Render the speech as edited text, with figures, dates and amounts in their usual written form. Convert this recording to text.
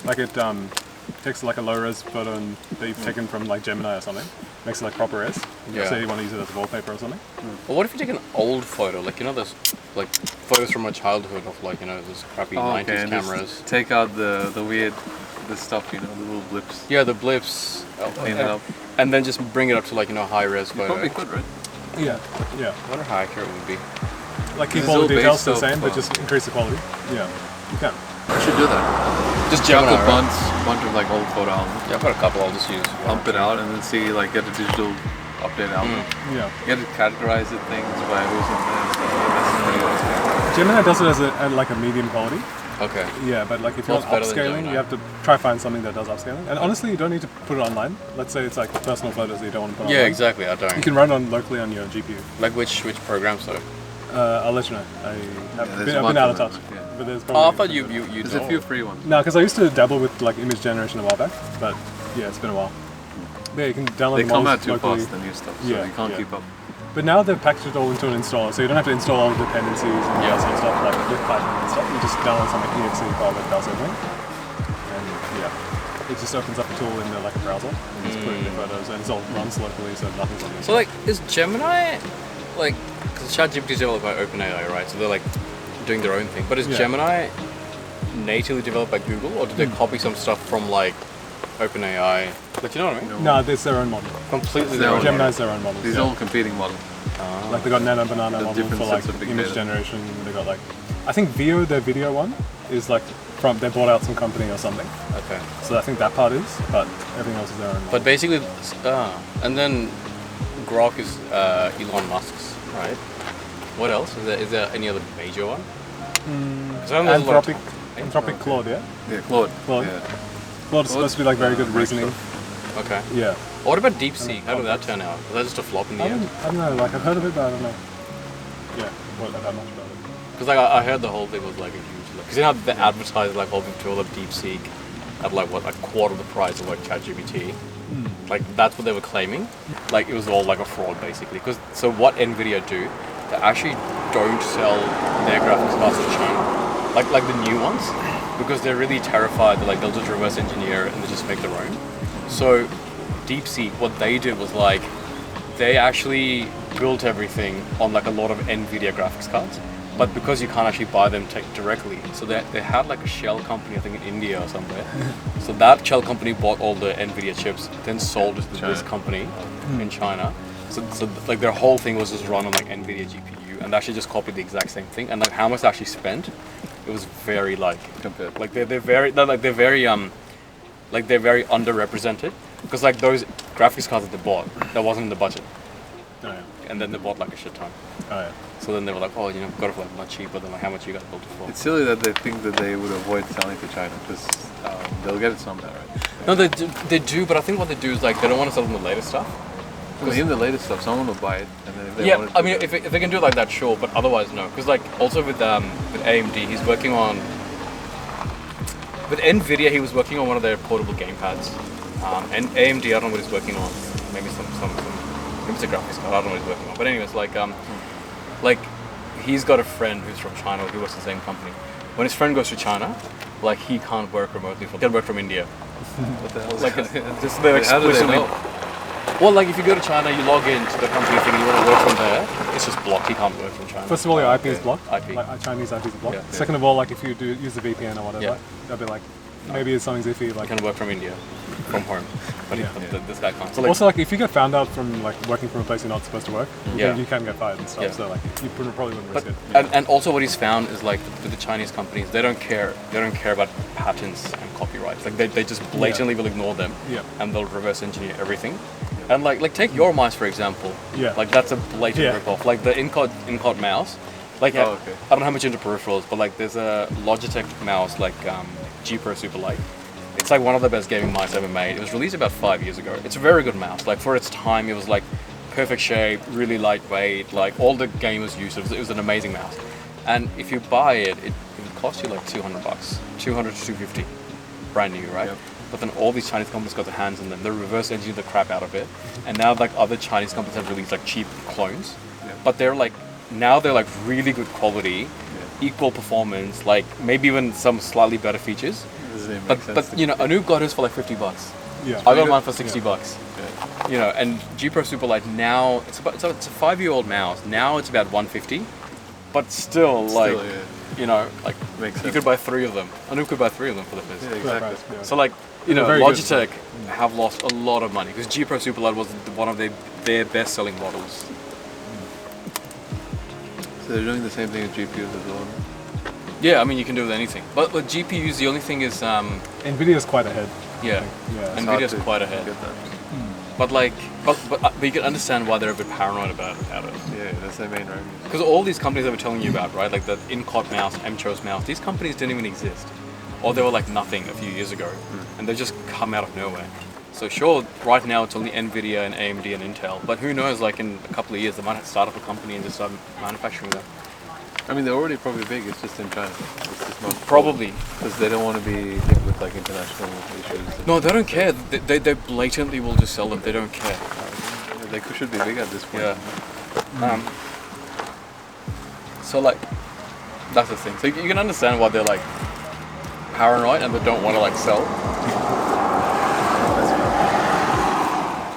Like it takes like a low-res photo that you've taken from like Gemini or something, makes it like proper res. Yeah. Say you want to use it as a wallpaper or something. Well, what if you take an old photo, like those like photos from my childhood of like those crappy 90s and cameras? just take out the weird stuff, the little blips. Yeah, the blips. Clean it up. And then just bring it up to like high res You photo. probably could, right? Yeah. I wonder how accurate it would be. Like keep It's all the all details based the off, same, but just increase the quality. Yeah, you can. I should do that. Just Grab Gemini, a right? bunch of like old photo albums, Yeah, I've got a couple. I'll just use. pump it out, and then see get a digital update album. Yeah. Get it categorized things by who's on there and stuff. That's pretty good. Gemini does it as like a medium quality. Okay. Yeah, but like if you Well, want it's better than upscaling, Gemini. you have to try find something that does upscaling. And honestly, you don't need to put it online. Let's say it's like personal photos that you don't want to put Yeah, online. exactly. I You don't. can run on locally on your GPU. Like which programs though? I'll let you know. I've there's been a bunch out of of touch. them, yeah. But there's Oh, probably I thought you There's a few free ones. No, because I used to dabble with like image generation a while back, but yeah, it's been a while. But yeah, you can download They the come models out too locally. fast, the new stuff, so Yeah, you can't yeah. keep up. But now they've packaged it all into an installer, so you don't have to install all the dependencies and all that sort of stuff like with Python and stuff. You just download some exe file that does everything. And yeah, it just opens up a tool in like a browser and just put in your photos, and it all runs locally, so nothing's on So like, is Gemini like? Because ChatGPT is developed by OpenAI, right? So they're like doing their own thing. But is Yeah. Gemini natively developed by Google, or did they copy some stuff from like OpenAI? Like, you know what I mean? No, it's their own model. Completely their their own. Gemini's their own model. These yeah. are all competing models. Like they got Nano Banana The model different for like sets of big image data. generation. They got like, I think Veo, their video one, is like they bought out some company or something. Okay. So I think that part is, but everything else is their own model. But basically, and then Grok is Elon Musk's, right? What else? Is there any other major one? 'Cause I know there's a lot of Anthropic Claude, yeah? Yeah, Claude. Claude. Yeah. Claude is supposed to be like very good reasoning. Okay. Yeah. What about DeepSeek? How did that turn out? Was that just a flop in the I end? don't know, like I've heard of it, but I don't know. Yeah, what that much about it. Because like I heard the whole thing was like a huge, because you know how they advertise like whole big tool of DeepSeek at like what, like quarter the price of like ChatGPT. Like that's what they were claiming. Like it was all like a fraud basically. Because so what Nvidia do, they actually don't sell their graphics cards to China, like the new ones, because they're really terrified that like they'll just reverse engineer it and they just make their own. So DeepSeek, what they did was like they actually built everything on like a lot of Nvidia graphics cards. But because you can't actually buy them directly, so they had like a shell company, I think in India or somewhere. So that shell company bought all the Nvidia chips, then sold it to this company in China. So like their whole thing was just run on like Nvidia GPU, and they actually just copied the exact same thing. And like how much they actually spent, it was very like they're very underrepresented, because like those graphics cards that they bought, that wasn't in the budget. Oh, yeah. And then they bought like a shit ton. Oh, yeah. So then they were like, oh, got it for like much cheaper than like how much you guys built it for. It's silly that they think that they would avoid selling to China because they'll get it somewhere, right? No, they do, but I think what they do is like they don't want to sell them the latest stuff. Because in the latest stuff, someone will buy it, and then if they want it, I mean, if they can do it like that, sure, but otherwise no. Because like also with AMD, he's working on with Nvidia. He was working on one of their portable gamepads, and AMD, I don't know what he's working on. Maybe some maybe it's a graphics card. I don't know what he's working on. But anyways, like he's got a friend who's from China. He works in the same company. When his friend goes to China, like he can't work remotely. He can work from India. what the hell is Like that? just they're How do they exclusively. know? Well, like if you go to China, you log into the company thing, and you want to work from there, it's just blocked. You can't work from China. First of all, your IP is blocked. IP. Like, Chinese IP is blocked. Yeah. Second of all, like if you do use the VPN or whatever, Yeah. they'll be like, maybe it's something's iffy. You Like, can work from India, from home, but Yeah. this guy can't. So like, also, like if you get found out from like working from a place you're not supposed to work, Yeah. you can get fired and stuff. Yeah. So like you probably wouldn't but risk it. and also what he's found is like with the Chinese companies, they don't care about patents and copyrights. Like they just blatantly will ignore them, Yeah. and they'll reverse engineer everything. And like take your mouse for example. Yeah. Like that's a blatant Yeah. rip-off. Like the in-cod mouse. Like Oh, okay. I don't know how much into peripherals, but like there's a Logitech mouse like G Pro Super Light. It's like one of the best gaming mice ever made. It was released about 5 years ago. It's a very good mouse. Like for its time, it was like perfect shape, really lightweight. Like all the gamers used it. It was an amazing mouse. And if you buy it, it would cost you like $200, $200 to $250, brand new, right? Yep. But then all these Chinese companies got their hands on them. They reverse engineered the crap out of it, and now like other Chinese companies have released like cheap clones, Yeah. but they're like really good quality, equal performance, like maybe even some slightly better features. Doesn't even But make sense but to you know, me. Anoop got his for like $50. Yeah. I got mine for $60. Yeah. You know, and G Pro Superlight now it's a 5-year-old mouse. Now it's about $150, but still like Still, yeah. you know, like Makes you sense. could buy 3 of them. Anoop could buy 3 of them for the Yeah, first. exactly. Right, yeah. So like you know, Very good. Logitech have lost a lot of money because G Pro Superlight was one of their best-selling models. So they're doing the same thing with GPUs as well. Yeah, I mean you can do with anything, but with GPUs the only thing is Nvidia's quite ahead. yeah, Yeah. It's hard Nvidia's to quite ahead. get that. But like, but you can understand why they're a bit paranoid about it. Yeah, that's their main revenue. Because all these companies I were telling you about, right? Like the Incot mouse, Mchos mouse, these companies didn't even exist. Or they were like nothing a few years ago. And they've just come out of nowhere. So sure, right now it's only Nvidia and AMD and Intel. But who knows, like in a couple of years they might start up a company and just start manufacturing them. I mean, they're already probably big. It's just in China. It's just not Probably. because they don't want to be hit with like international issues. No, they don't care. They blatantly will just sell them. They don't care. They should be big at this point. Yeah. So like, that's the thing. So you can understand why they're like paranoid and they don't want to like sell.